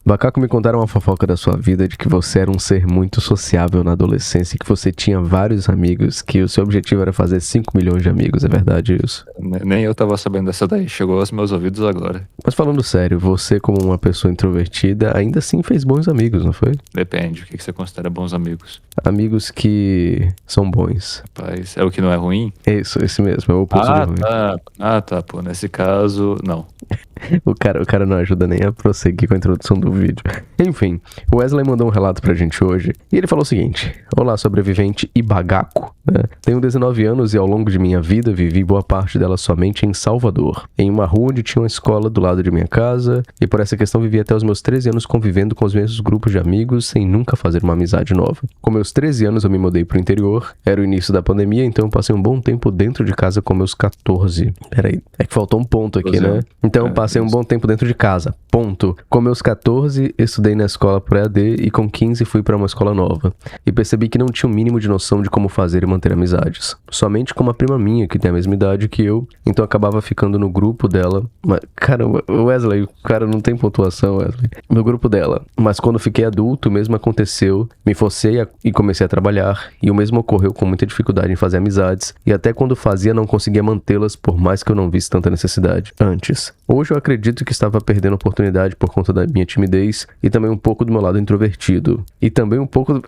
Bacaco, me contaram uma fofoca da sua vida de que você era um ser muito sociável na adolescência e que você tinha vários amigos, que o seu objetivo era fazer 5 milhões de amigos, é verdade isso? Nem eu tava sabendo dessa daí, chegou aos meus ouvidos agora. Mas falando sério, você como uma pessoa introvertida, ainda assim fez bons amigos, não foi? Depende, o que você considera bons amigos? Amigos que são bons. Rapaz, é o que não é ruim? Isso, esse mesmo, é o oposto de ruim. Tá, pô, nesse caso, não. O cara não ajuda nem a prosseguir com a introdução do vídeo. Enfim, o Wesley mandou um relato pra gente hoje e ele falou o seguinte: olá, sobrevivente e bagaco. Tenho 19 anos e ao longo de minha vida vivi boa parte dela somente em Salvador, em uma rua onde tinha uma escola do lado de minha casa, e por essa questão vivi até os meus 13 anos convivendo com os mesmos grupos de amigos sem nunca fazer uma amizade nova. Com meus 13 anos eu me mudei pro interior, era o início da pandemia, então eu passei um bom tempo dentro de casa com meus 14. Peraí, é que faltou um ponto aqui, né? Então eu passei um bom tempo dentro de casa, ponto. Com meus 14, estudei na escola por EAD e com 15 fui para uma escola nova. E percebi que não tinha o mínimo de noção de como fazer e manter amizades. Somente com uma prima minha que tem a mesma idade que eu, então acabava ficando no grupo dela. Mas, cara, Wesley, o cara não tem pontuação, Wesley. No grupo dela. Mas quando fiquei adulto, o mesmo aconteceu. Me forcei e comecei a trabalhar. E o mesmo ocorreu com muita dificuldade em fazer amizades. E até quando fazia, não conseguia mantê-las, por mais que eu não visse tanta necessidade antes. Hoje eu acredito que estava perdendo oportunidade por conta da minha timidez e também um pouco do meu lado introvertido. E também um pouco do...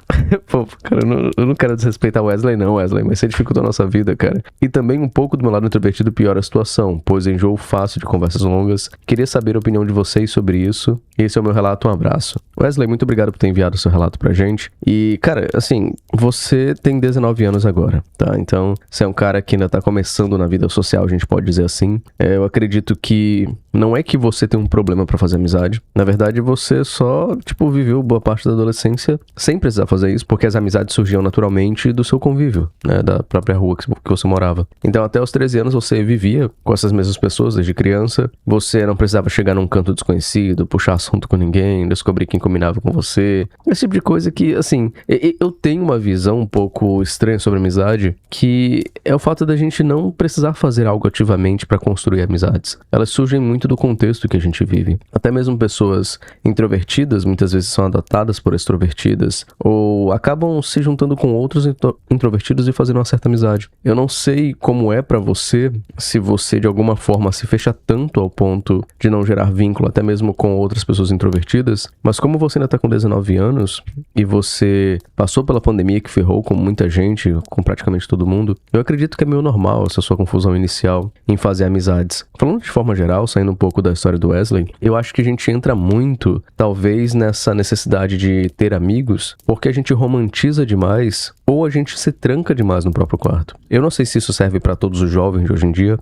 Pô, cara, eu não quero desrespeitar o Wesley não, Wesley, mas você dificultou a nossa vida, cara. E também um pouco do meu lado introvertido piora a situação, pois enjoo fácil de conversas longas. Queria saber a opinião de vocês sobre isso. Esse é o meu relato, um abraço. Wesley, muito obrigado por ter enviado o seu relato pra gente. E, cara, assim, você tem 19 anos agora, tá? Então, você é um cara que ainda tá começando na vida social, a gente pode dizer assim. Eu acredito que não é que você tem um problema pra fazer amizade. Na verdade, você só, viveu boa parte da adolescência sem precisar fazer isso, porque as amizades surgiam naturalmente do seu convívio, né? Da própria rua que você morava. Então, até os 13 anos, você vivia com essas mesmas pessoas desde criança. Você não precisava chegar num canto desconhecido, puxar assunto com ninguém, descobrir quem combinava com você. Esse tipo de coisa que, assim, eu tenho uma visão um pouco estranha sobre amizade, que é o fato da gente não precisar fazer algo ativamente pra construir amizades. Elas surgem muito do contexto que a gente vive. Até mesmo pessoas introvertidas muitas vezes são adotadas por extrovertidas ou acabam se juntando com outros introvertidos e fazendo uma certa amizade. Eu não sei como é pra você, se você de alguma forma se fecha tanto ao ponto de não gerar vínculo até mesmo com outras pessoas introvertidas, mas como você ainda tá com 19 anos e você passou pela pandemia que ferrou com muita gente, com praticamente todo mundo, eu acredito que é meio normal essa sua confusão inicial em fazer amizades. Falando de forma geral, saindo um pouco da história do Wesley, eu acho que a gente entra muito, talvez, nessa necessidade de ter amigos, porque a gente romantiza demais ou a gente se tranca demais no próprio quarto. Eu não sei se isso serve pra todos os jovens de hoje em dia,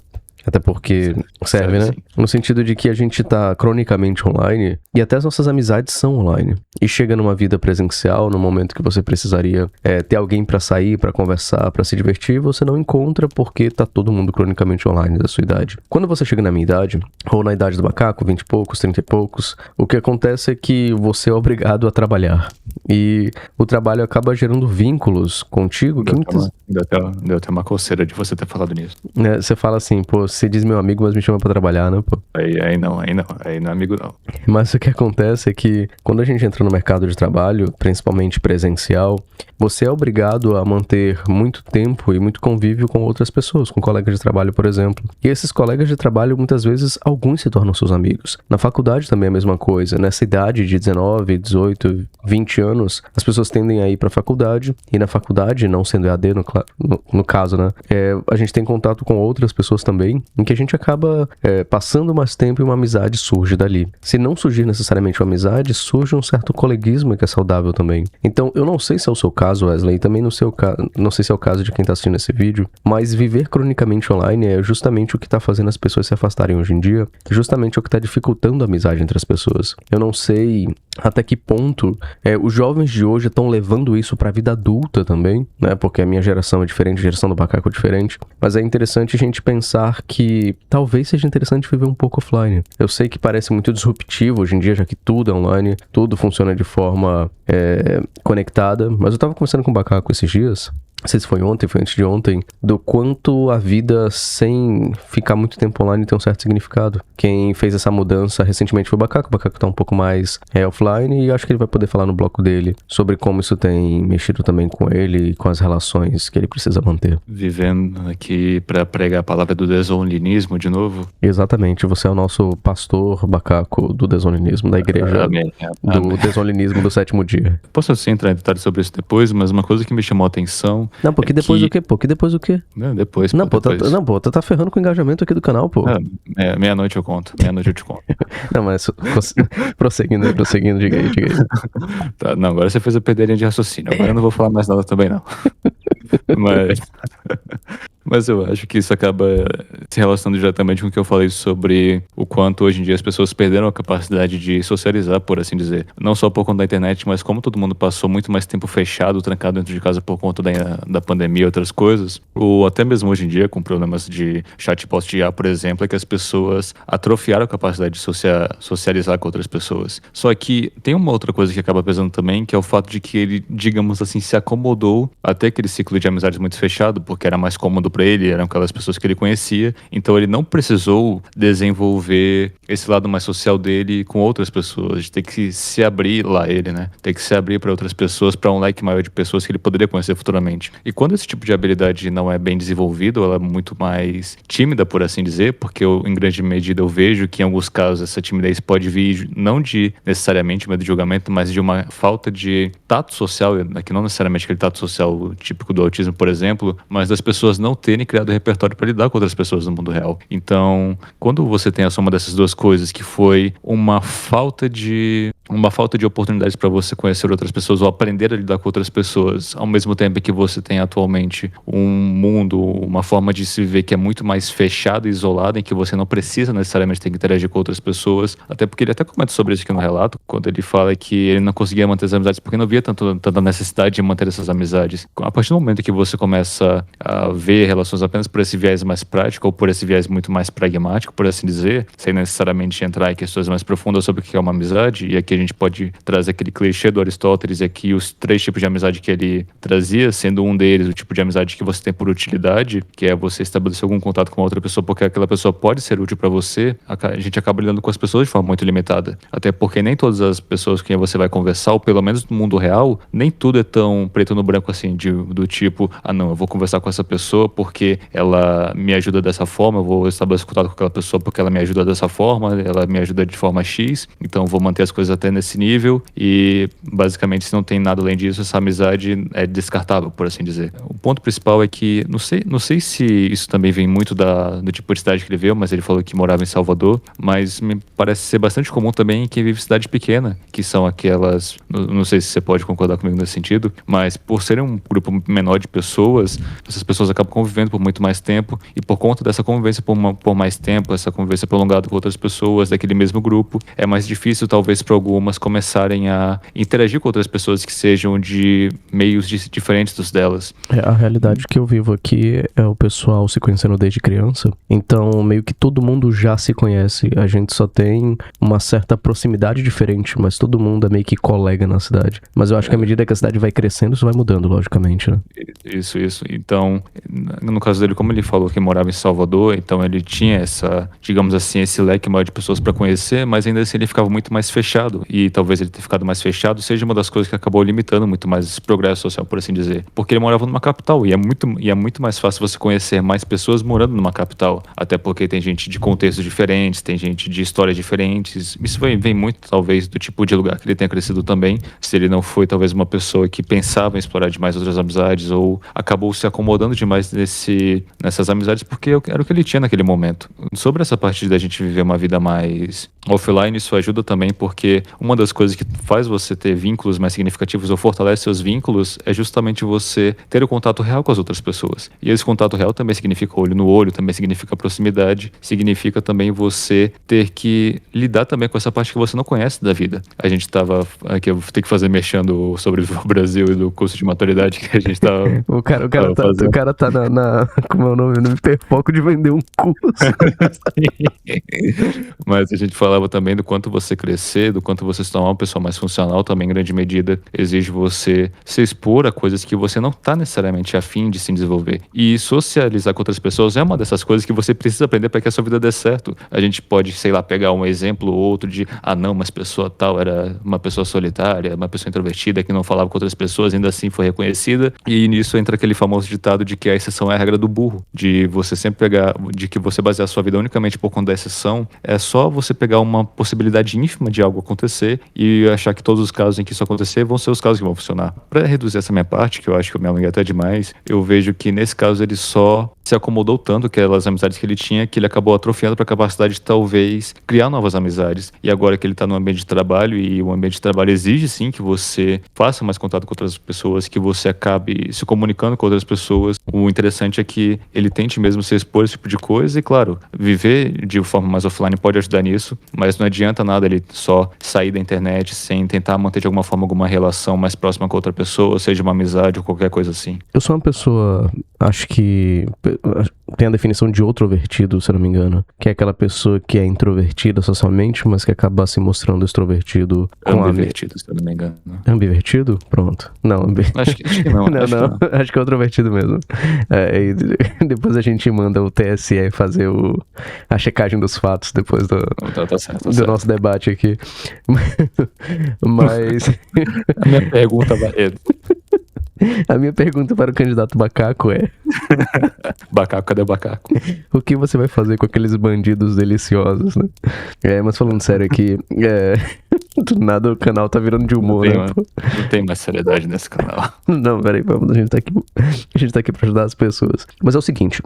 até porque serve, né? Sim. No sentido de que a gente tá cronicamente online e até as nossas amizades são online. E chega numa vida presencial, no momento que você precisaria ter alguém pra sair, pra conversar, pra se divertir, você não encontra porque tá todo mundo cronicamente online da sua idade. Quando você chega na minha idade, ou na idade do macaco, 20 e poucos, 30 e poucos, o que acontece é que você é obrigado a trabalhar. E o trabalho acaba gerando vínculos contigo que muitas... Deu até uma coceira de você ter falado nisso. Você fala assim, pô, você diz meu amigo, mas me chama pra trabalhar, né, pô? Aí não é amigo não. Mas o que acontece é que quando a gente entra no mercado de trabalho, principalmente presencial, você é obrigado a manter muito tempo e muito convívio com outras pessoas, com colegas de trabalho, por exemplo. E esses colegas de trabalho, muitas vezes, alguns se tornam seus amigos. Na faculdade também é a mesma coisa. Nessa idade de 19, 18, 20 anos, as pessoas tendem a ir pra faculdade, e na faculdade, não sendo EAD no caso, né, a gente tem contato com outras pessoas também, em que a gente acaba passando mais tempo e uma amizade surge dali. Se não surgir necessariamente uma amizade, surge um certo coleguismo que é saudável também. Então, eu não sei se é o seu caso, Wesley, e também não sei se é o caso de quem tá assistindo esse vídeo, mas viver cronicamente online é justamente o que tá fazendo as pessoas se afastarem hoje em dia, justamente o que tá dificultando a amizade entre as pessoas. Eu não sei até que ponto os jovens de hoje estão levando isso pra vida adulta também, né, porque a minha geração é diferente, a geração do macaco é diferente, mas é interessante a gente pensar que talvez seja interessante viver um pouco offline. Eu sei que parece muito disruptivo hoje em dia, já que tudo é online, tudo funciona de forma conectada, mas eu tava conversando com o Bacaco esses dias, não sei se foi ontem, foi antes de ontem, do quanto a vida sem ficar muito tempo online tem um certo significado. Quem fez essa mudança recentemente foi o Bacaco tá um pouco mais offline e acho que ele vai poder falar no bloco dele sobre como isso tem mexido também com ele e com as relações que ele precisa manter. Vivendo aqui pra pregar a palavra do desolinismo de novo. Exatamente, você é o nosso pastor Bacaco do desolinismo, da igreja Amém. do desolinismo do sétimo dia. Posso assim entrar em detalhes sobre isso depois, mas uma coisa que me chamou a atenção... Não, porque depois o quê, pô? Que depois o quê? Não, depois. Não, pô, depois. tu tá ferrando com o engajamento aqui do canal, pô. Meia-noite eu conto. Meia-noite eu te conto. Não, mas prosseguindo, diga aí. Tá, não, agora você fez a perder a linha de raciocínio. Agora eu não vou falar mais nada também, não. Mas eu acho que isso acaba se relacionando diretamente com o que eu falei sobre o quanto hoje em dia as pessoas perderam a capacidade de socializar, por assim dizer. Não só por conta da internet, mas como todo mundo passou muito mais tempo fechado, trancado dentro de casa por conta da pandemia e outras coisas, ou até mesmo hoje em dia com problemas de chatbot de IA, por exemplo, é que as pessoas atrofiaram a capacidade de socializar com outras pessoas. Só que tem uma outra coisa que acaba pesando também, que é o fato de que ele, digamos assim, se acomodou até aquele ciclo de amizades muito fechado, porque era mais cômodo para ele, eram aquelas pessoas que ele conhecia, então ele não precisou desenvolver esse lado mais social dele com outras pessoas, de ter que se abrir lá ele, né? Ter que se abrir para outras pessoas, para um leque maior de pessoas que ele poderia conhecer futuramente. E quando esse tipo de habilidade não é bem desenvolvido, ela é muito mais tímida, por assim dizer, porque em grande medida eu vejo que em alguns casos essa timidez pode vir não de necessariamente medo de julgamento, mas de uma falta de tato social, que não necessariamente aquele tato social típico do autismo, por exemplo, mas das pessoas não terem criado repertório para lidar com outras pessoas no mundo real. Então, quando você tem a soma dessas duas coisas, que foi uma falta de oportunidades para você conhecer outras pessoas ou aprender a lidar com outras pessoas, ao mesmo tempo que você tem atualmente um mundo, uma forma de se viver que é muito mais fechada e isolada, em que você não precisa necessariamente ter que interagir com outras pessoas, até porque ele até comenta sobre isso aqui no relato, quando ele fala que ele não conseguia manter as amizades porque não via tanta necessidade de manter essas amizades. A partir do momento que você começa a ver relações apenas por esse viés mais prático ou por esse viés muito mais pragmático, por assim dizer, sem necessariamente entrar em questões mais profundas sobre o que é uma amizade, e aqui a gente pode trazer aquele clichê do Aristóteles e aqui os 3 tipos de amizade que ele trazia, sendo um deles o tipo de amizade que você tem por utilidade, que é você estabelecer algum contato com uma outra pessoa porque aquela pessoa pode ser útil para você. A gente acaba lidando com as pessoas de forma muito limitada, até porque nem todas as pessoas com quem você vai conversar, ou pelo menos no mundo real, nem tudo é tão preto no branco assim, do tipo, não, eu vou conversar com essa pessoa porque ela me ajuda dessa forma, eu vou estabelecer contato com aquela pessoa porque ela me ajuda dessa forma, ela me ajuda de forma X, então vou manter as coisas até nesse nível, e basicamente se não tem nada além disso, essa amizade é descartável, por assim dizer. O ponto principal é que, não sei se isso também vem muito do tipo de cidade que ele veio, mas ele falou que morava em Salvador, mas me parece ser bastante comum também quem vive em cidade pequena, que são aquelas, não sei se você pode concordar comigo nesse sentido, mas por serem um grupo menor de pessoas, essas pessoas acabam convivendo por muito mais tempo, e por conta dessa convivência por mais tempo, essa convivência prolongada com outras pessoas daquele mesmo grupo, é mais difícil talvez para algumas começarem a interagir com outras pessoas que sejam de meios diferentes dos delas. A realidade que eu vivo aqui é o pessoal se conhecendo desde criança, então meio que todo mundo já se conhece, a gente só tem uma certa proximidade diferente, mas todo mundo é meio que colega na cidade. Mas eu acho que à medida que a cidade vai crescendo, isso vai mudando, logicamente, né? Isso. Então, no caso dele, como ele falou que morava em Salvador, então ele tinha essa, digamos assim, esse leque maior de pessoas para conhecer, mas ainda assim ele ficava muito mais fechado, e talvez ele ter ficado mais fechado seja uma das coisas que acabou limitando muito mais esse progresso social, por assim dizer, porque ele morava numa capital, e é muito mais fácil você conhecer mais pessoas morando numa capital, até porque tem gente de contextos diferentes, tem gente de histórias diferentes, isso vem muito talvez do tipo de lugar que ele tenha crescido também, se ele não foi talvez uma pessoa que pensava em explorar demais outras amizades, ou acabou se acomodando demais nessas amizades porque era o que ele tinha naquele momento. Sobre essa parte da gente viver uma vida mais offline, isso ajuda também porque uma das coisas que faz você ter vínculos mais significativos ou fortalece seus vínculos é justamente você ter o contato real com as outras pessoas. E esse contato real também significa olho no olho, também significa proximidade, significa também você ter que lidar também com essa parte que você não conhece da vida. A gente tava aqui, eu vou ter que fazer mexendo sobre o Brasil e do curso de maturidade que a gente tava o cara tá como é o nome? No hiperfoco de vender um curso. Mas a gente falava também do quanto você crescer, do quanto você se tornar uma pessoa mais funcional, também em grande medida exige você se expor a coisas que você não está necessariamente afim de se desenvolver. E socializar com outras pessoas é uma dessas coisas que você precisa aprender para que a sua vida dê certo. A gente pode, sei lá, pegar um exemplo ou outro de, não, mas pessoa tal era uma pessoa solitária, uma pessoa introvertida que não falava com outras pessoas, ainda assim foi reconhecida. E nisso entra aquele famoso ditado de que a exceção é a regra do burro, de você sempre pegar, de que você basear a sua vida unicamente por conta da exceção, é só você pegar uma possibilidade ínfima de algo acontecer e achar que todos os casos em que isso acontecer vão ser os casos que vão funcionar. Para reduzir essa minha parte, que eu acho que eu me alonguei até demais, eu vejo que nesse caso ele só se acomodou tanto aquelas amizades que ele tinha, que ele acabou atrofiando para a capacidade de talvez criar novas amizades. E agora que ele está no ambiente de trabalho, e o ambiente de trabalho exige sim que você faça mais contato com outras pessoas, que você acabe se comunicando com outras pessoas, o interessante é que ele tente mesmo se expor a esse tipo de coisa. E claro, viver de forma mais offline pode ajudar nisso, mas não adianta nada ele só sair da internet sem tentar manter de alguma forma alguma relação mais próxima com outra pessoa, seja uma amizade ou qualquer coisa assim. Eu sou uma pessoa, acho que tem a definição de outrovertido, se eu não me engano, que é aquela pessoa que é introvertida socialmente, mas que acaba se mostrando extrovertido com ambivertido, se eu não me engano. Ambivertido? Pronto. Não, acho que não. Acho que é outrovertido mesmo. E depois a gente manda o TSE fazer a checagem dos fatos depois do nosso debate aqui. Mas... A minha pergunta vai... A minha pergunta para o candidato Bacaco é... Bacaco, cadê o Bacaco? O que você vai fazer com aqueles bandidos deliciosos, né? Mas falando sério aqui, do nada o canal tá virando de humor, né? Não tem mais seriedade nesse canal. Não, peraí, vamos, a gente tá aqui pra ajudar as pessoas. Mas é o seguinte,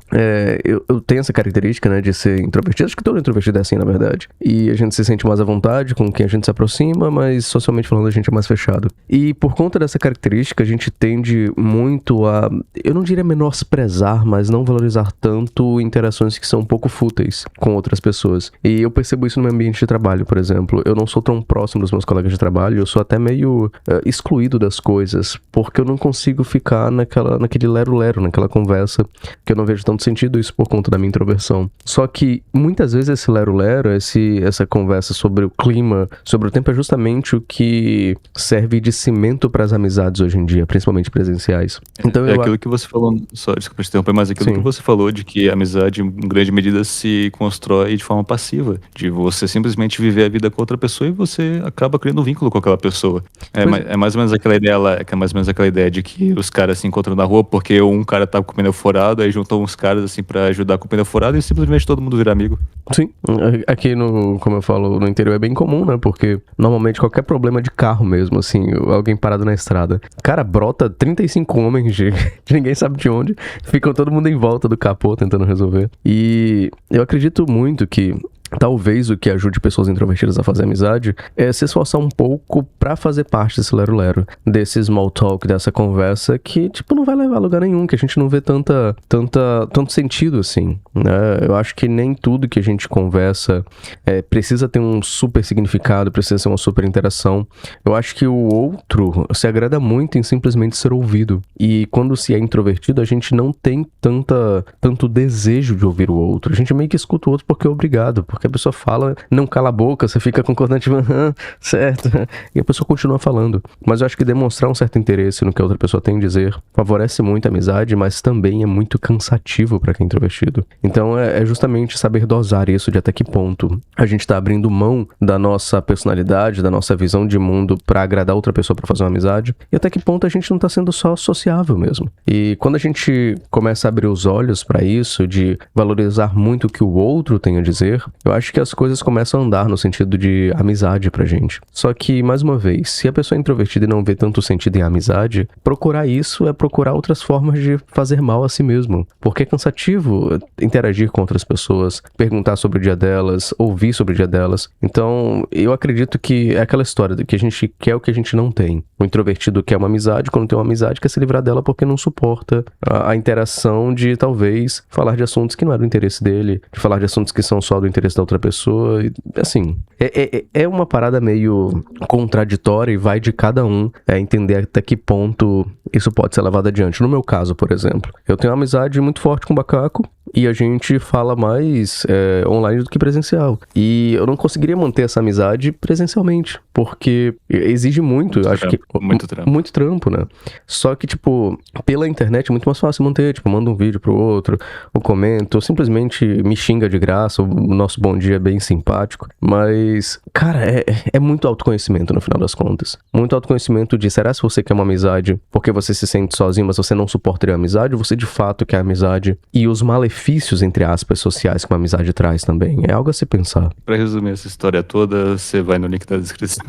eu tenho essa característica, né, de ser introvertido. Acho que todo introvertido é assim, na verdade. E a gente se sente mais à vontade com quem a gente se aproxima, mas socialmente falando a gente é mais fechado. E por conta dessa característica, a gente tende muito a, eu não diria menosprezar, mas não valorizar tanto interações que são um pouco fúteis com outras pessoas. E eu percebo isso no meu ambiente de trabalho, por exemplo. Eu não sou tão próximo dos meus colegas de trabalho, eu sou até meio excluído das coisas, porque eu não consigo ficar naquele lero-lero, naquela conversa, que eu não vejo tanto sentido, isso por conta da minha introversão. Só que muitas vezes esse lero-lero, essa conversa sobre o clima, sobre o tempo, é justamente o que serve de cimento para as amizades hoje em dia, principalmente presenciais. Então, aquilo que você falou, só desculpa te interromper, mas aquilo que você falou de que a amizade em grande medida se constrói de forma passiva, de você simplesmente viver a vida com outra pessoa e você acaba criando um vínculo com aquela pessoa. É mais ou menos aquela ideia lá, é mais ou menos aquela ideia de que os caras se encontram na rua porque um cara tá com o pneu furado, aí juntam uns caras assim pra ajudar com o pneu furado e simplesmente todo mundo vira amigo. Sim, aqui como eu falo, no interior é bem comum, né, porque normalmente qualquer problema de carro mesmo, assim, alguém parado na estrada, cara, brota 35 homens de ninguém sabe de onde, ficam todo mundo em volta do capô tentando resolver. E eu acredito muito que talvez o que ajude pessoas introvertidas a fazer amizade é se esforçar um pouco pra fazer parte desse lero-lero, desse small talk, dessa conversa que, tipo, não vai levar a lugar nenhum, que a gente não vê tanto sentido assim, né? Eu acho que nem tudo que a gente conversa precisa ter um super significado, precisa ser uma super interação. Eu acho que o outro se agrada muito em simplesmente ser ouvido. E quando se é introvertido, a gente não tem tanto desejo de ouvir o outro. A gente meio que escuta o outro porque é obrigado, porque a pessoa fala, não cala a boca, você fica concordante, certo, e a pessoa continua falando. Mas eu acho que demonstrar um certo interesse no que a outra pessoa tem a dizer favorece muito a amizade, mas também é muito cansativo para quem é introvertido. Então é justamente saber dosar isso, de até que ponto a gente tá abrindo mão da nossa personalidade, da nossa visão de mundo para agradar outra pessoa para fazer uma amizade, e até que ponto a gente não tá sendo só sociável mesmo. E quando a gente começa a abrir os olhos para isso, de valorizar muito o que o outro tem a dizer, eu acho que as coisas começam a andar no sentido de amizade pra gente. Só que, mais uma vez, se a pessoa é introvertida e não vê tanto sentido em amizade, procurar isso é procurar outras formas de fazer mal a si mesmo. Porque é cansativo interagir com outras pessoas, perguntar sobre o dia delas, ouvir sobre o dia delas. Então, eu acredito que é aquela história de que a gente quer o que a gente não tem. O introvertido quer uma amizade, quando tem uma amizade quer se livrar dela porque não suporta a interação de, talvez, falar de assuntos que não é do interesse dele, de falar de assuntos que são só do interesse da outra pessoa. E, assim, é uma parada meio contraditória e vai de cada um entender até que ponto isso pode ser levado adiante. No meu caso, por exemplo, eu tenho uma amizade muito forte com o Bacaco e a gente fala mais online do que presencial. E eu não conseguiria manter essa amizade presencialmente, porque exige muito, eu acho que... Muito trampo. Muito trampo, né? Só que, tipo, pela internet é muito mais fácil manter, tipo, manda um vídeo pro outro, eu comento, ou simplesmente me xinga de graça, o nosso bom dia é bem simpático, mas, cara, é muito autoconhecimento no final das contas. Muito autoconhecimento de, será se você quer uma amizade porque você se sente sozinho, mas você não suportaria a amizade, ou você de fato quer a amizade e os malefícios, entre aspas, sociais que uma amizade traz também. É algo a se pensar. Pra resumir essa história toda, você vai no link da descrição.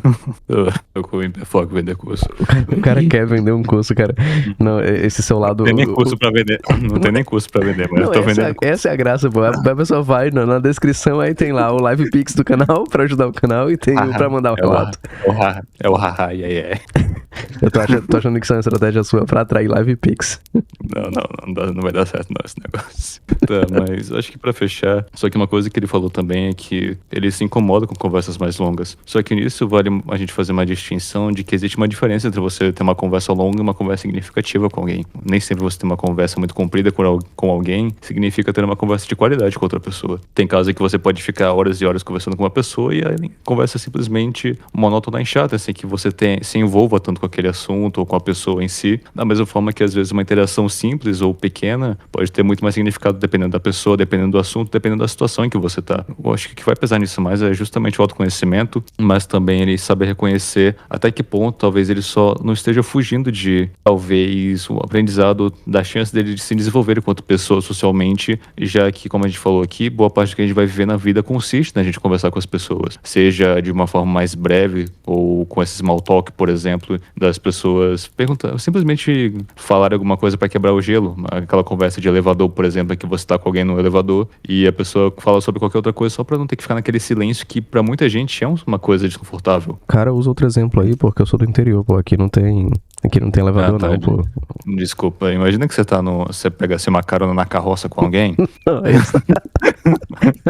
Eu com o Hiperfoco vender curso. O cara quer vender um curso, cara. Não, esse seu lado... Não tem nem curso pra vender. Não tem nem curso pra vender, mas não, eu tô vendendo. Essa é a graça, pô. A pessoa vai na descrição, aí tem lá o Live Pix do canal pra ajudar o canal e tem o pra mandar o relato. É o haha, yeah. Eu tô achando que isso é uma estratégia sua pra atrair Live Pix. Não vai dar certo não esse negócio. Tá, mas acho que pra fechar, só que uma coisa que ele falou também é que ele se incomoda com conversas mais longas. Só que nisso vale a gente fazer uma distinção de que existe uma diferença entre você ter uma conversa longa e uma conversa significativa com alguém. Nem sempre você ter uma conversa muito comprida com alguém significa ter uma conversa de qualidade com outra pessoa. Tem casos em que você pode ficar horas e horas conversando com uma pessoa e a conversa é simplesmente monótona e chata, assim, que você se envolva tanto com aquele assunto ou com a pessoa em si. Da mesma forma que às vezes uma interação simples ou pequena pode ter muito mais significado dependendo da pessoa, dependendo do assunto, dependendo da situação em que você tá. Eu acho que o que vai pesar nisso mais é justamente o autoconhecimento, mas também ele saber reconhecer até que ponto talvez ele só não esteja fugindo de, talvez, o aprendizado da chance dele de se desenvolver enquanto pessoa socialmente, já que, como a gente falou aqui, boa parte do que a gente vai viver na vida consiste na gente conversar com as pessoas, seja de uma forma mais breve ou com esse small talk, por exemplo, das pessoas perguntar, simplesmente falar alguma coisa para quebrar o gelo, aquela conversa de elevador, por exemplo, que você tá com alguém no elevador e a pessoa fala sobre qualquer outra coisa só para não ter que ficar naquele silêncio que para muita gente é uma coisa desconfortável. Cara, usa outro exemplo aí, porque eu sou do interior, pô, aqui não tem elevador não, pô. Desculpa, imagina que você pega assim uma carona na carroça com alguém.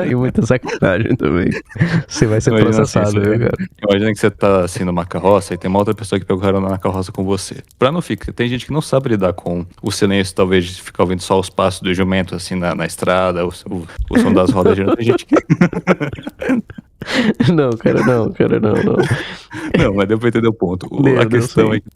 E muita sacanagem também. Você vai ser processado, viu, cara? Imagina que você tá assim numa carroça e tem uma outra pessoa que pegou carona na carroça com você. Pra não ficar, tem gente que não sabe lidar com o silêncio, talvez de ficar ouvindo só os passos do jumento assim na estrada, o som das rodas girando. Tem gente que... Não, cara, não. Não, mas deu pra entender o ponto. A questão é que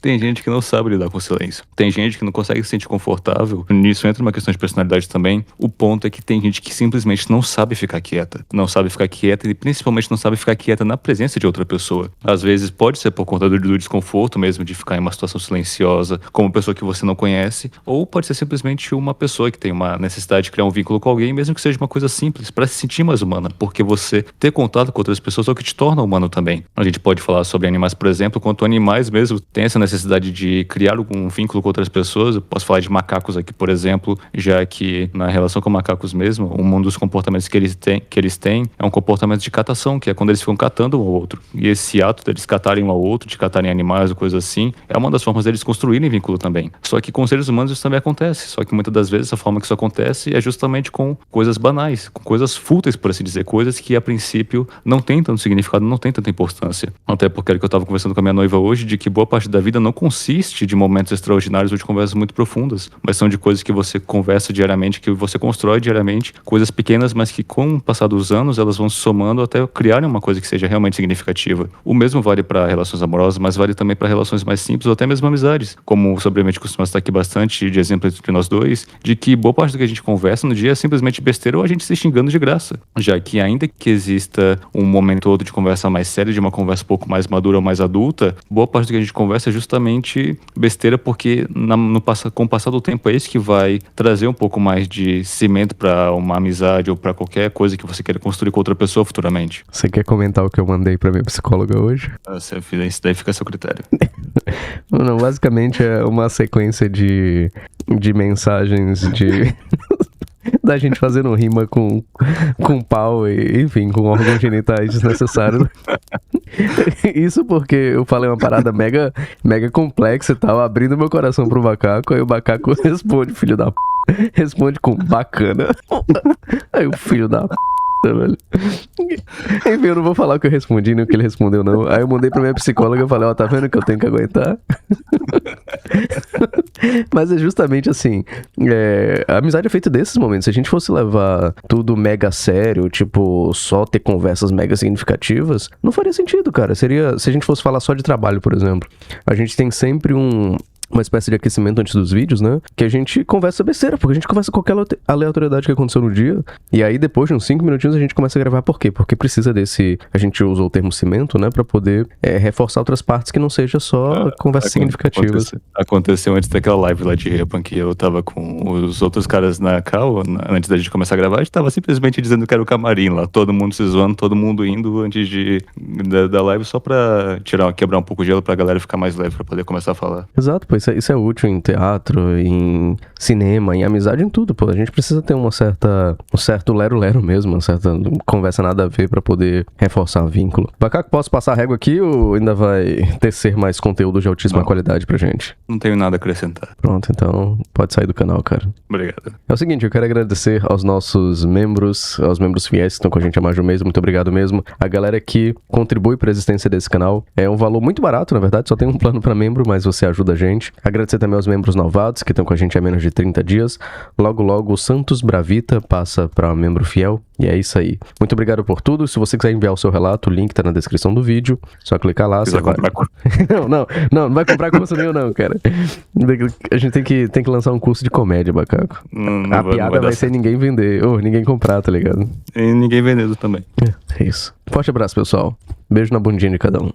tem gente que não sabe lidar com o silêncio. Tem gente que não consegue se sentir confortável. Nisso entra uma questão de personalidade também. O ponto é que tem gente que simplesmente não sabe ficar quieta. Não sabe ficar quieta e principalmente não sabe ficar quieta na presença de outra pessoa. Às vezes pode ser por conta do desconforto mesmo de ficar em uma situação silenciosa, como pessoa que você não conhece, ou pode ser simplesmente uma pessoa que tem uma necessidade de criar um vínculo com alguém, mesmo que seja uma coisa simples, para se sentir mais humana, porque você ter contato com outras pessoas é o que te torna humano também. A gente pode falar sobre animais, por exemplo, quanto animais mesmo têm essa necessidade de criar algum vínculo com outras pessoas. Eu posso falar de macacos aqui, por exemplo, já que na relação com macacos mesmo, um dos comportamentos que eles têm é um comportamento de catação, que é quando eles ficam catando um ao outro. E esse ato deles catarem um ao outro, de catarem animais ou coisa assim, é uma das formas deles construírem vínculo também. Só que com seres humanos isso também acontece. Só que muitas das vezes a forma que isso acontece é justamente com coisas banais, com coisas fúteis, por assim dizer, coisas que a princípio não tem tanto significado, não tem tanta importância. Até porque era que eu tava conversando com a minha noiva hoje, de que boa parte da vida não consiste de momentos extraordinários ou de conversas muito profundas, mas são de coisas que você conversa diariamente, que você constrói diariamente, coisas pequenas, mas que com o passar dos anos elas vão se somando até criarem uma coisa que seja realmente significativa. O mesmo vale para relações amorosas, mas vale também para relações mais simples ou até mesmo amizades. Como sobremamente costuma estar aqui bastante de exemplo entre nós dois, de que boa parte do que a gente conversa no dia é simplesmente besteira ou a gente se xingando de graça. Já que ainda que exista um momento ou outro de conversa mais séria, de uma conversa um pouco mais madura ou mais adulta, boa parte do que a gente conversa é justamente besteira, porque com o passar do tempo é isso que vai trazer um pouco mais de cimento para uma amizade ou para qualquer coisa que você queira construir com outra pessoa futuramente. Você quer comentar o que eu mandei pra minha psicóloga hoje? Isso daí fica a seu critério. Não, basicamente é uma sequência de mensagens de... da gente fazendo rima com pau e, enfim, com órgãos genitais desnecessários. Isso porque eu falei uma parada mega complexa e tal, abrindo meu coração pro macaco, aí o macaco responde, filho da p... responde com bacana. Aí o filho da p... velho. Enfim, eu não vou falar o que eu respondi, nem o que ele respondeu, não. Aí eu mandei pra minha psicóloga e falei, ó, tá vendo que eu tenho que aguentar? Mas é justamente assim, a amizade é feita desses momentos. Se a gente fosse levar tudo mega sério, tipo, só ter conversas mega significativas, não faria sentido, cara. Seria, se a gente fosse falar só de trabalho, por exemplo. A gente tem sempre uma espécie de aquecimento antes dos vídeos, né? Que a gente conversa besteira, porque a gente conversa qualquer aleatoriedade que aconteceu no dia. E aí, depois de uns 5 minutinhos, a gente começa a gravar. Por quê? Porque precisa desse... A gente usou o termo cimento, né? Pra poder reforçar outras partes que não seja só conversas significativas. Aconteceu antes daquela live lá de Repan, que eu tava com os outros caras na call, antes da gente começar a gravar, a gente tava simplesmente dizendo que era o camarim lá. Todo mundo se zoando, todo mundo indo antes da live, só pra quebrar um pouco o gelo, pra galera ficar mais leve, pra poder começar a falar. Exato, pô. Isso é útil em teatro, em cinema, em amizade, em tudo, pô. A gente precisa ter um certo lero-lero mesmo, uma certa conversa nada a ver pra poder reforçar o vínculo. Bacaco, posso passar a régua aqui ou ainda vai tecer mais conteúdo de altíssima qualidade pra gente? Não tenho nada a acrescentar. Pronto, então pode sair do canal, cara. Obrigado. É o seguinte, eu quero agradecer aos nossos membros, aos membros fiéis que estão com a gente há mais de um mês, muito obrigado mesmo. A galera que contribui pra existência desse canal. É um valor muito barato, na verdade, só tem um plano pra membro, mas você ajuda a gente. Agradecer também aos membros novatos que estão com a gente há menos de 30 dias. Logo, logo, o Santos Bravita passa para membro fiel. E é isso aí. Muito obrigado por tudo. Se você quiser enviar o seu relato, o link tá na descrição do vídeo. Só clicar lá. Você vai... não vai comprar curso nenhum não, cara. A gente tem que lançar um curso de comédia, Bacaco. A piada vai ser ninguém vender, ou ninguém comprar, tá ligado? E ninguém vendendo também. É isso. Forte abraço, pessoal. Beijo na bundinha de cada um.